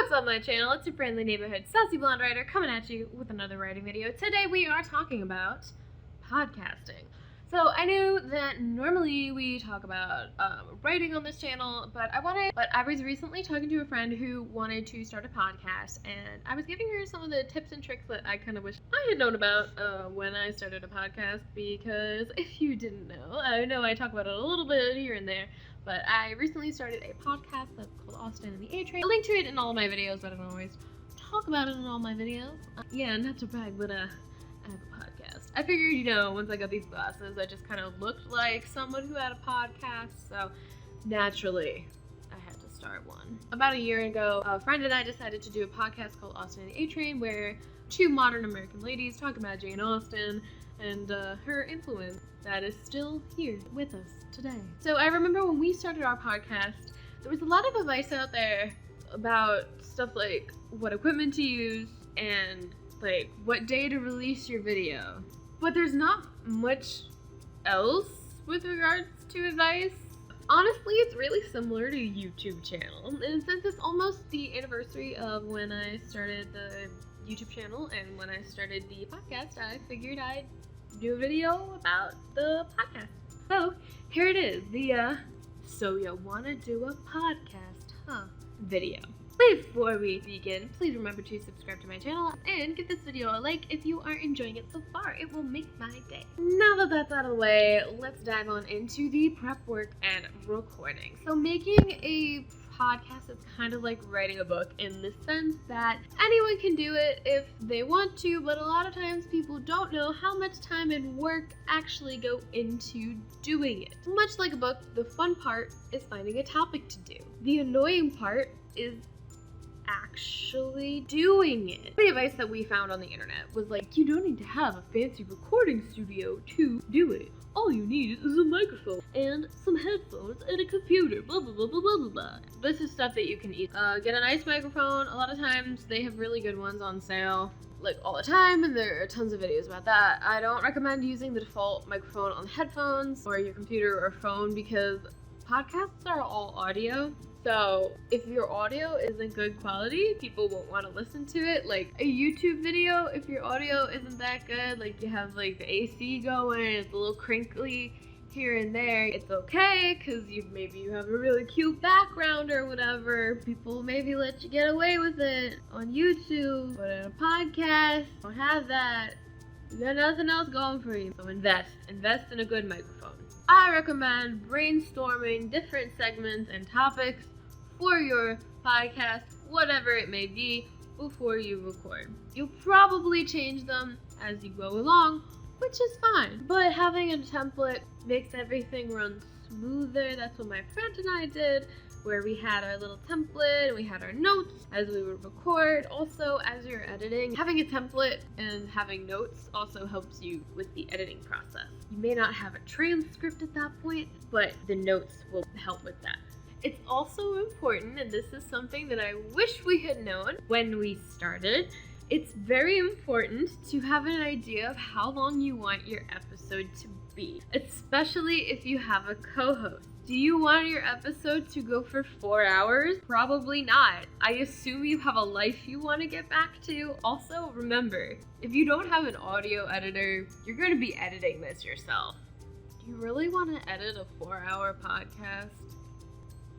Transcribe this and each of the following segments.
What's up, my channel? It's your friendly neighborhood sassy blonde writer coming at you with another writing video. Today we are talking about podcasting. So I know that normally we talk about writing on this channel, but I was recently talking to a friend who wanted to start a podcast, and I was giving her some of the tips and tricks that I kind of wish I had known about when I started a podcast, because if you didn't know, I know I talk about it a little bit here and there, but I recently started a podcast that's called Austin and the A-Train. I'll link to it in all of my videos, but I don't always talk about it in all my videos. Yeah, not to brag, but I have a podcast. I figured, once I got these glasses, I just kind of looked like someone who had a podcast, so naturally, I had to start one. About a year ago, a friend and I decided to do a podcast called Austin and the A-Train, where two modern American ladies talk about Jane Austen and her influence that is still here with us today. So I remember when we started our podcast, there was a lot of advice out there about stuff like what equipment to use and like what day to release your video. But there's not much else with regards to advice. Honestly, it's really similar to a YouTube channel. And since it's almost the anniversary of when I started the YouTube channel and when I started the podcast, I figured I'd do a video about the podcast. So here it is, the so you wanna do a podcast, huh? Video. Before we begin, please remember to subscribe to my channel and give this video a like if you are enjoying it so far. It will make my day. Now that that's out of the way, let's dive on into the prep work and recording. So making a podcast is kind of like writing a book in the sense that anyone can do it if they want to, but a lot of times people don't know how much time and work actually go into doing it. Much like a book, the fun part is finding a topic to do. The annoying part is actually doing it. The advice that we found on the internet was like, you don't need to have a fancy recording studio to do it. All you need is a microphone and some headphones and a computer, blah blah blah blah blah blah. This is stuff that you can get a nice microphone. A lot of times they have really good ones on sale, like all the time, and there are tons of videos about that. I don't recommend using the default microphone on headphones or your computer or phone because podcasts are all audio. So if your audio isn't good quality, people won't want to listen to it. Like a YouTube video, if your audio isn't that good, like you have like the AC going, it's a little crinkly here and there, it's okay because maybe you have a really cute background or whatever. People maybe let you get away with it on YouTube, but in a podcast, you don't have that. You got nothing else going for you. So invest in a good microphone. I recommend brainstorming different segments and topics for your podcast, whatever it may be, before you record. You'll probably change them as you go along, which is fine. But having a template makes everything run smoother. That's what my friend and I did, where we had our little template and we had our notes as we would record. Also, as you're editing, having a template and having notes also helps you with the editing process. You may not have a transcript at that point, but the notes will help with that. It's also important, and this is something that I wish we had known when we started, it's very important to have an idea of how long you want your episode to be, especially if you have a co-host. Do you want your episode to go for 4 hours? Probably not. I assume you have a life you want to get back to. Also, remember, if you don't have an audio editor, you're going to be editing this yourself. Do you really want to edit a 4-hour podcast?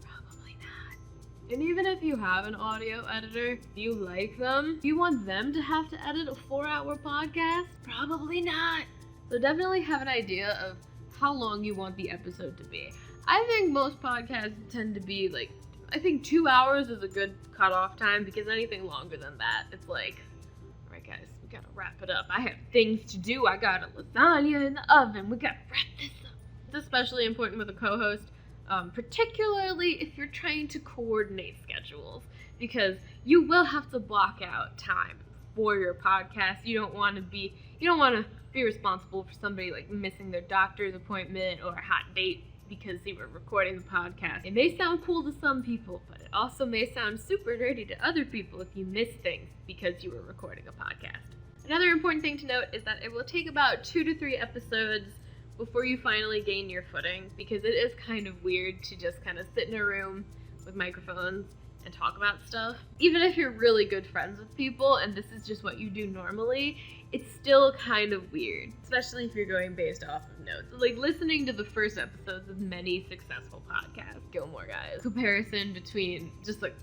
Probably not. And even if you have an audio editor, do you like them? Do you want them to have to edit a 4-hour podcast? Probably not. So definitely have an idea of how long you want the episode to be. I think most podcasts tend to be like, I think 2 hours is a good cutoff time, because anything longer than that, it's like, all right guys, we gotta wrap it up. I have things to do. I got a lasagna in the oven. We gotta wrap this up. It's especially important with a co-host, particularly if you're trying to coordinate schedules, because you will have to block out time for your podcast. You don't want to be responsible for somebody like missing their doctor's appointment or a hot date because they were recording the podcast. It may sound cool to some people, but it also may sound super nerdy to other people if you miss things because you were recording a podcast. Another important thing to note is that it will take about 2 to 3 episodes before you finally gain your footing, because it is kind of weird to just kind of sit in a room with microphones and talk about stuff. Even if you're really good friends with people and this is just what you do normally, it's still kind of weird, especially if you're going based off of notes. Like listening to the first episodes of many successful podcasts, Gilmore Guys, comparison between just like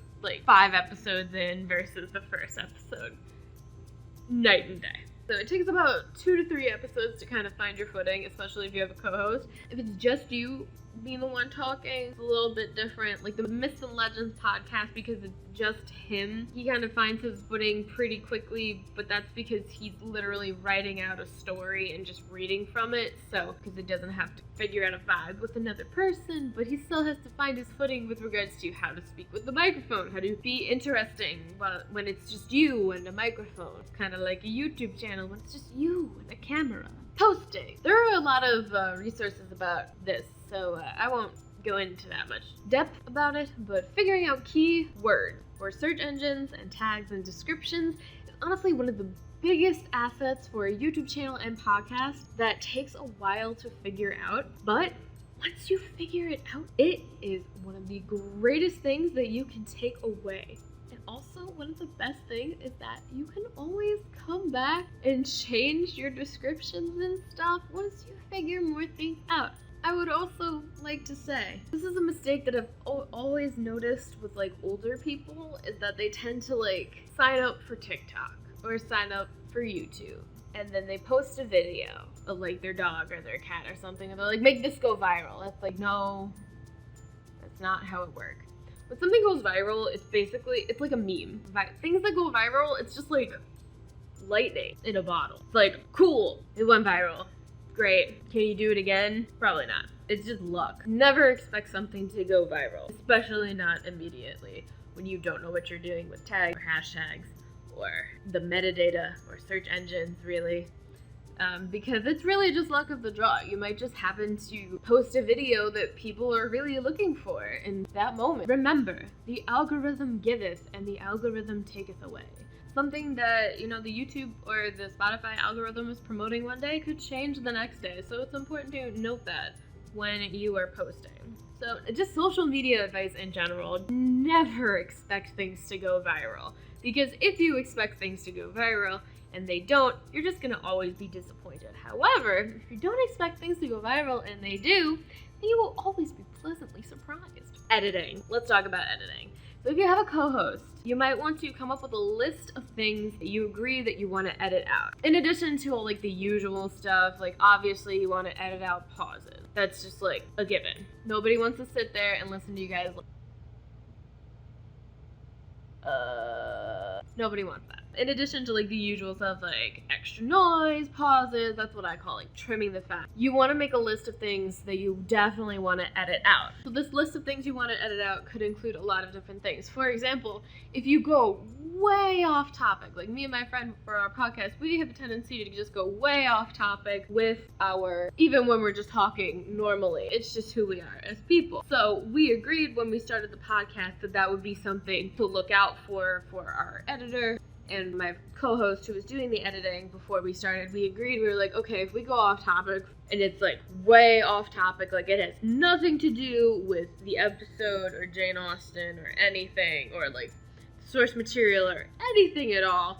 5 episodes in versus the first episode, night and day. So it takes about 2 to 3 episodes to kind of find your footing, especially if you have a co-host. If it's just you being the one talking, it's a little bit different. Like the Myths and Legends podcast, because it's just him, he kind of finds his footing pretty quickly, but that's because he's literally writing out a story and just reading from it. So, because it doesn't have to figure out a vibe with another person, but he still has to find his footing with regards to how to speak with the microphone, how to be interesting when it's just you and a microphone. It's kind of like a YouTube channel when it's just you and a camera. Posting. There are a lot of resources about this, so I won't go into that much depth about it, but figuring out key words for search engines and tags and descriptions is honestly one of the biggest assets for a YouTube channel and podcast that takes a while to figure out, but once you figure it out, it is one of the greatest things that you can take away. And also, one of the best things is that you can always come back and change your descriptions and stuff once you figure more things out. I would also like to say, this is a mistake that I've always noticed with like older people, is that they tend to like sign up for TikTok or sign up for YouTube, and then they post a video of like their dog or their cat or something, and they're like, make this go viral. It's like, no, that's not how it works. When something goes viral, it's like a meme. Things that go viral, it's just like lightning in a bottle. It's like, cool, it went viral. Great. Can you do it again? Probably not. It's just luck. Never expect something to go viral, especially not immediately when you don't know what you're doing with tags or hashtags or the metadata or search engines, really. Because it's really just luck of the draw. You might just happen to post a video that people are really looking for in that moment. Remember, the algorithm giveth and the algorithm taketh away. Something that, the YouTube or the Spotify algorithm is promoting one day could change the next day. So it's important to note that when you are posting. So just social media advice in general, never expect things to go viral. Because if you expect things to go viral and they don't, you're just going to always be disappointed. However, if you don't expect things to go viral and they do, then you will always be pleasantly surprised. Editing. Let's talk about editing. So if you have a co-host, you might want to come up with a list of things that you agree that you want to edit out. In addition to all like the usual stuff, like obviously you want to edit out pauses. That's just like a given. Nobody wants to sit there and listen to you guys. Nobody wants that. In addition to like the usual stuff like extra noise, pauses, that's what I call like trimming the fat. You want to make a list of things that you definitely want to edit out. So this list of things you want to edit out could include a lot of different things. For example, if you go way off topic, like me and my friend for our podcast, we have a tendency to just go way off topic with even when we're just talking normally. It's just who we are as people. So we agreed when we started the podcast that would be something to look out for our editor. And my co-host who was doing the editing before we started, we agreed, we were like, okay, if we go off topic and it's like way off topic, like it has nothing to do with the episode or Jane Austen or anything, or like source material or anything at all,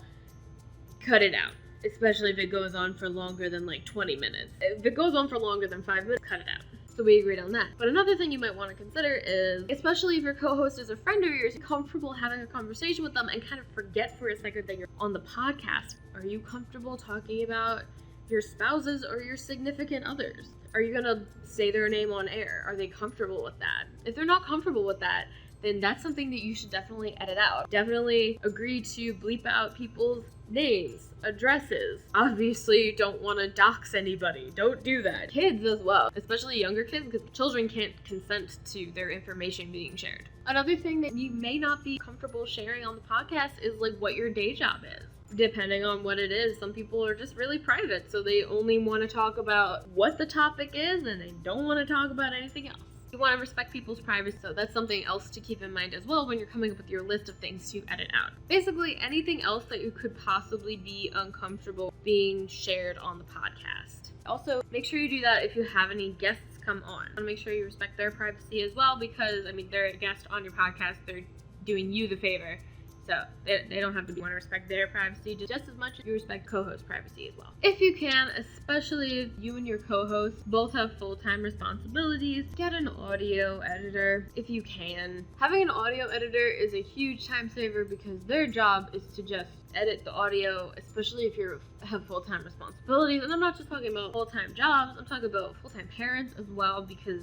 cut it out. Especially if it goes on for longer than like 20 minutes. If it goes on for longer than 5 minutes, cut it out. So we agreed on that. But another thing you might want to consider is, especially if your co-host is a friend of yours, you're comfortable having a conversation with them and kind of forget for a second that you're on the podcast. Are you comfortable talking about your spouses or your significant others? Are you going to say their name on air? Are they comfortable with that? If they're not comfortable with that, then that's something that you should definitely edit out. Definitely agree to bleep out people's names, addresses. Obviously, you don't want to dox anybody. Don't do that. Kids as well, especially younger kids, because children can't consent to their information being shared. Another thing that you may not be comfortable sharing on the podcast is like what your day job is. Depending on what it is, some people are just really private, so they only want to talk about what the topic is and they don't want to talk about anything else. You want to respect people's privacy, so that's something else to keep in mind as well when you're coming up with your list of things to edit out. Basically, anything else that you could possibly be uncomfortable being shared on the podcast. Also, make sure you do that if you have any guests come on. And make sure you respect their privacy as well, because, they're a guest on your podcast. They're doing you the favor. So they don't have to want to respect their privacy just as much as you respect co-host privacy as well. If you can, especially if you and your co-host both have full-time responsibilities, get an audio editor if you can. Having an audio editor is a huge time saver because their job is to just edit the audio, especially if you have full-time responsibilities. And I'm not just talking about full-time jobs, I'm talking about full-time parents as well, because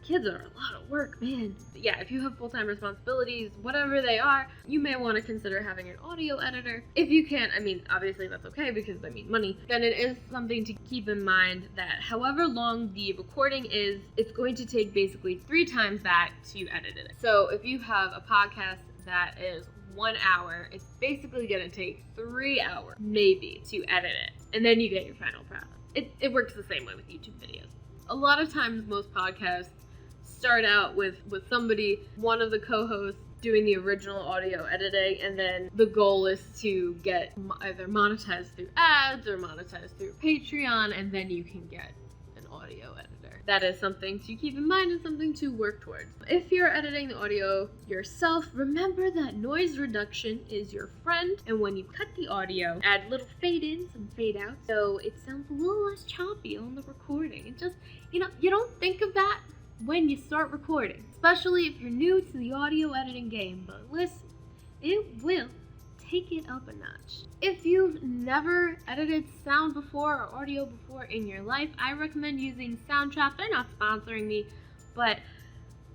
kids are a lot of work, man. But yeah, if you have full-time responsibilities, whatever they are, you may want to consider having an audio editor. If you can't, I mean, obviously that's okay because I mean money. Then it is something to keep in mind that however long the recording is, it's going to take basically 3 times that to edit it. So if you have a podcast that is 1 hour, it's basically gonna take 3 hours maybe to edit it. And then you get your final product. It works the same way with YouTube videos. A lot of times most podcasts start out with somebody, one of the co-hosts, doing the original audio editing, and then the goal is to get either monetized through ads or monetized through Patreon, and then you can get an audio editor. That is something to keep in mind and something to work towards. If you're editing the audio yourself, remember that noise reduction is your friend, and when you cut the audio, add little fade-ins and fade-outs so it sounds a little less choppy on the recording. It just, you don't think of that when you start recording, especially if you're new to the audio editing game, but listen, it will take it up a notch. If you've never edited sound before or audio before in your life, I recommend using Soundtrap. They're not sponsoring me, but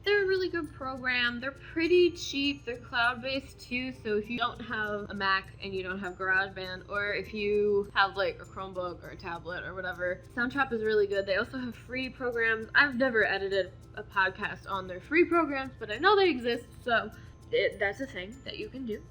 they're a really good program. They're pretty cheap. They're cloud-based too, so if you don't have a Mac and you don't have GarageBand, or if you have like a Chromebook or a tablet or whatever, Soundtrap is really good. They also have free programs. I've never edited a podcast on their free programs, but I know they exist, so that's a thing that you can do.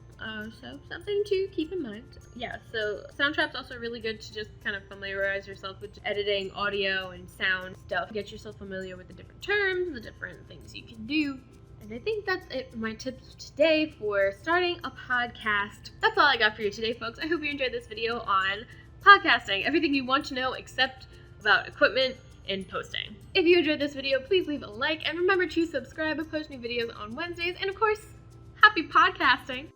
So something to keep in mind. Yeah, so Soundtrap's also really good to just kind of familiarize yourself with editing audio and sound stuff. Get yourself familiar with the different terms, the different things you can do. And I think that's it for my tips today for starting a podcast. That's all I got for you today, folks. I hope you enjoyed this video on podcasting. Everything you want to know except about equipment and posting. If you enjoyed this video, please leave a like and remember to subscribe. I post new videos on Wednesdays. And of course, happy podcasting!